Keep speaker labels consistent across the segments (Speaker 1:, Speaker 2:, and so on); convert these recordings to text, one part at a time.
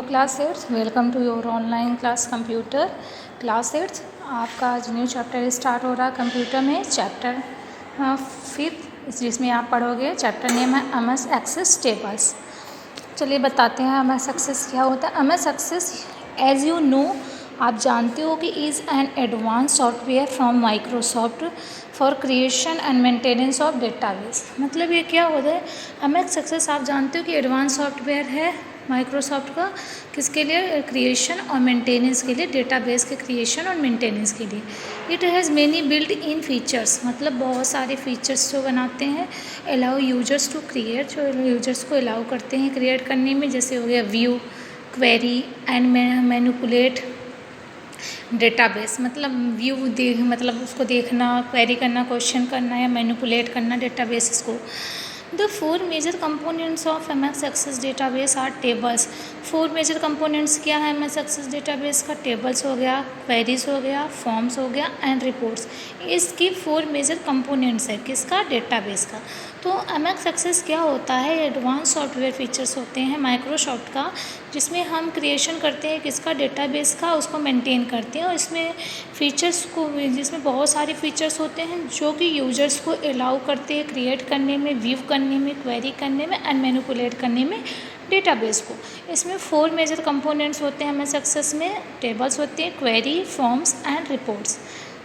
Speaker 1: Class 8 welcome to your online class computer class 8। आपका आज new chapter start हो रहा है कंप्यूटर में, चैप्टर 5 जिसमें आप पढ़ोगे। चैप्टर नेम है MS एक्सेस टेबल्स। चलिए बताते हैं MS एक्सेस क्या होता है। MS Access as you know, आप जानते हो कि is an advance software from Microsoft for creation and maintenance of database. मतलब ये क्या होता है, MS एक्सेस आप जानते हो कि एडवांस सॉफ्टवेयर है माइक्रोसॉफ्ट का, किसके लिए, क्रिएशन और मेंटेनेंस के लिए, डेटाबेस के क्रिएशन और मेंटेनेंस के लिए। It has many built in features, मतलब बहुत सारे फीचर्स जो बनाते हैं। अलाउ यूजर्स टू क्रिएट, जो यूजर्स को अलाउ करते हैं क्रिएट करने में, जैसे हो गया view, query and manipulate database. मतलब व्यू मतलब उसको देखना, क्वेरी करना, क्वेश्चन करना या मैनिपुलेट करना डेटाबेस को। The four major components of MS Access Database are tables। Four major components क्या है MS Access Database का? टेबल्स हो गया, क्वेरीज हो गया, फॉर्म्स हो गया एंड रिपोर्ट्स। इसकी फोर मेजर कंपोनेंट्स है किसका? डेटाबेस का। तो MS Access क्या होता है? एडवांस सॉफ्टवेयर फीचर्स होते हैं माइक्रोसॉफ्ट का, जिसमें हम क्रिएशन करते हैं किसका? डेटाबेस का, उसको मेंटेन करते हैं। और इसमें फीचर्स को, जिसमें बहुत सारे फीचर्स होते हैं जो कि यूजर्स को अलाउ करते हैं क्रिएट करने में, व्यू करने में, क्वेरी करने में एंड मैनिपुलेट करने में डेटाबेस को। इसमें फोर मेजर कंपोनेंट्स होते हैं MS एक्सेस में। टेबल्स होते हैं, query, forms and reports.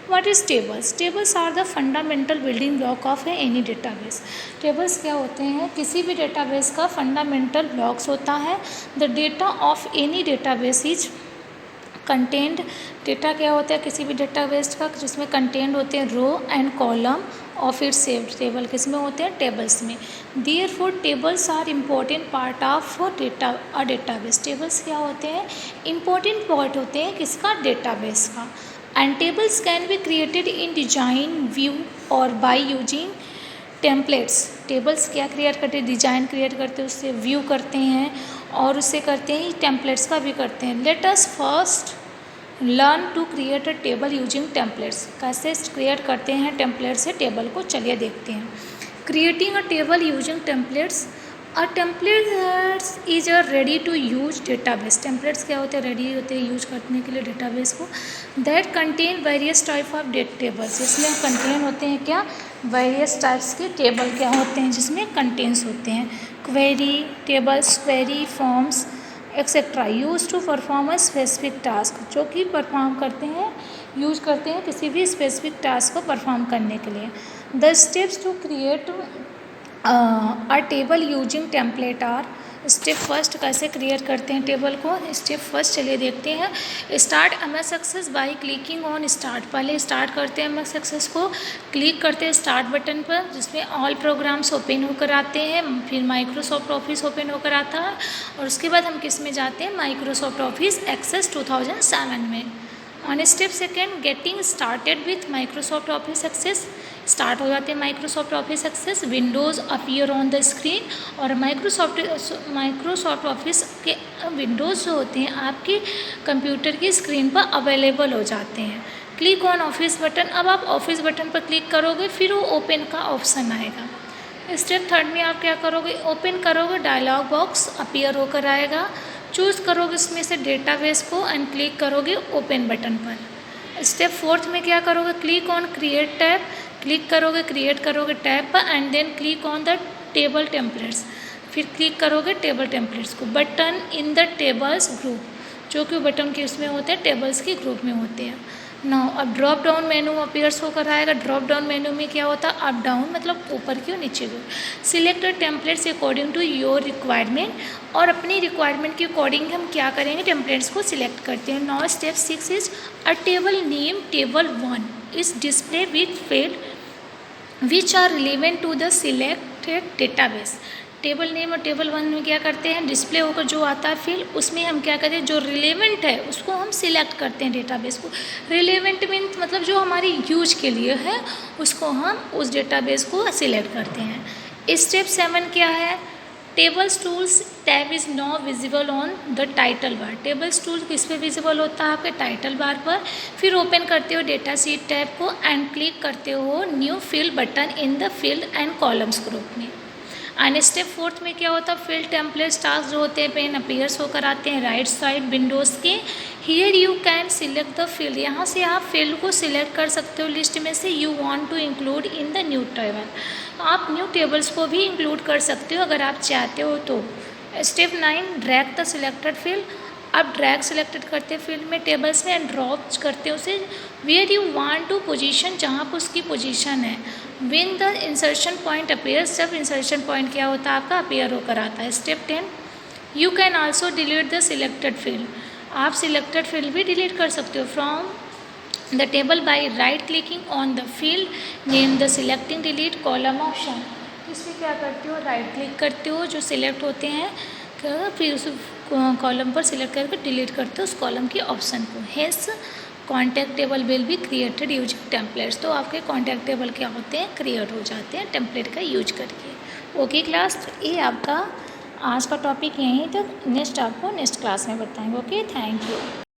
Speaker 1: What is tables? Tables are the fundamental building block of any database. Tables क्या होते हैं? किसी भी डेटाबेस का फंडामेंटल ब्लॉक्स होता है। The data of any database is content. Data क्या होता है किसी भी डेटाबेस का? जिसमें कंटेंट होते हैं row and column of its saved. Table किस में होते हैं? टेबल्स में। Therefore tables are important part of database. Tables क्या होते हैं? इम्पोर्टेंट पार्ट होते हैं किसका? डेटाबेस का। And tables can be created in design, view और बाय यूजिंग टेम्पलेट्स। टेबल्स क्या क्रिएट करते हैं? डिजाइन क्रिएट करते हैं, उससे व्यू करते हैं और उससे करते हैं टेम्पलेट्स का भी करते हैं। Let us first learn to create a table using templates. कैसे क्रिएट करते हैं टेम्पलेट से टेबल को, चलिए देखते हैं। Creating a table using templates. A templates is a ready to use database. Templates क्या होते हैं? रेडी होते हैं यूज करने के लिए डेटाबेस को। That contain various type of tables. इसमें कंटेन होते हैं क्या? वेरियस टाइप्स के टेबल क्या होते हैं जिसमें कंटेंट्स होते हैं। Query, tables, query, forms etcetera use to perform a specific task, जो कि परफॉर्म करते हैं, यूज करते हैं किसी भी स्पेसिफिक टास्क को परफॉर्म करने के लिए। The steps to create a table using template are. Step first कैसे क्रिएट करते हैं टेबल को? स्टेप फर्स्ट चलिए देखते हैं। Start MS Access by clicking on start. पहले स्टार्ट करते हैं MS एक्सेस को, क्लिक करते हैं स्टार्ट बटन पर, जिसमें ऑल प्रोग्राम्स ओपन होकर आते हैं। फिर माइक्रोसॉफ्ट ऑफिस ओपन होकर आता है और उसके बाद हम किस में जाते हैं? माइक्रोसॉफ्ट ऑफिस एक्सेस 2007 में। On step second, getting started with Microsoft Office Access. Start हो जाते हैं Microsoft Office Access. Windows appear on the screen. और माइक्रोसॉफ्ट ऑफिस के विंडोज़ जो होते हैं आपके कंप्यूटर की स्क्रीन पर अवेलेबल हो जाते हैं। Click on office button. अब आप ऑफिस बटन पर क्लिक करोगे, फिर वो ओपन का ऑप्शन आएगा। स्टेप थर्ड में आप क्या करोगे? ओपन करोगे, डायलॉग बॉक्स अपीयर होकर आएगा। चूज़ करोगे इसमें से डेटाबेस को एंड क्लिक करोगे ओपन बटन पर। स्टेप फोर्थ में क्या करोगे? Click on create tab. Click करोगे, क्रिएट करोगे टैब पर and then click on the table templates. फिर क्लिक करोगे टेबल टेम्पलेट्स को। Button in the tables group, जो कि बटन के उसमें होते हैं, टेबल्स के ग्रुप में होते हैं। नाउ अब ड्रॉप डाउन मेनू अपीयर्स होकर आएगा। ड्रॉप डाउन मेनू में क्या होता है? अप डाउन, मतलब ऊपर की और नीचे की। Select templates according to your requirement. और अपनी रिक्वायरमेंट के अकॉर्डिंग हम क्या करेंगे? टेम्पलेट्स को सिलेक्ट करते हैं। Now step 6 is a table name table 1 is display with field which are relevant to the selected database. Table name और टेबल 1 में क्या करते हैं? डिस्प्ले होकर जो आता है फील्ड, उसमें हम क्या करते हैं? जो रिलेवेंट है उसको हम सिलेक्ट करते हैं डेटाबेस को। रिलेवेंट मीन्स मतलब जो हमारी यूज के लिए है उसको हम उस डेटाबेस को सिलेक्ट करते हैं। स्टेप 7 क्या है? Tables tools tab is now visible on the title bar. Tables tool किस पे विजिबल होता है? आपके टाइटल बार पर। फिर ओपन करते हो डेटा शीट टैब को एंड क्लिक करते हो new field button in the field and columns group में। एंड स्टेप 4 में क्या होता है, फील्ड टेम्पलेट्स टास्क जो होते हैं पेन अपीयर्स होकर आते हैं राइट साइड विंडोज़ के। Here you can select the field, यहाँ से आप फील्ड को सिलेक्ट कर सकते हो लिस्ट में से you want to include in the new table. तो आप न्यू टेबल्स को भी इंक्लूड कर सकते हो अगर आप चाहते हो तो। Step 9 drag the selected field, आप ड्रैग सिलेक्टेड करते हैं फील्ड में टेबल्स में एंड ड्रॉप करते हैं उसे where you want to position, जहाँ पर उसकी पोजीशन है। When the insertion point appears, जब इंसर्शन पॉइंट क्या होता है आपका अपीयर होकर आता है। Step 10 you can also delete the selected field, आप सिलेक्टेड फील्ड भी डिलीट कर सकते हो from the table by right clicking on the field name the selecting delete column option. इसमें क्या करते हो, राइट क्लिक करते हो जो सिलेक्ट होते हैं, फिर उस कॉलम पर सिलेक्ट करके डिलीट करते हो उस कॉलम के ऑप्शन को। Hence contact table will be created using templates, तो आपके कॉन्टैक्ट टेबल क्या होते हैं, क्रिएट हो जाते हैं टेम्पलेट का यूज करके। ओके क्लास, तो ये आपका आज का टॉपिक यहीं तक, नेक्स्ट आपको नेक्स्ट क्लास में बताएंगे। Okay, thank you.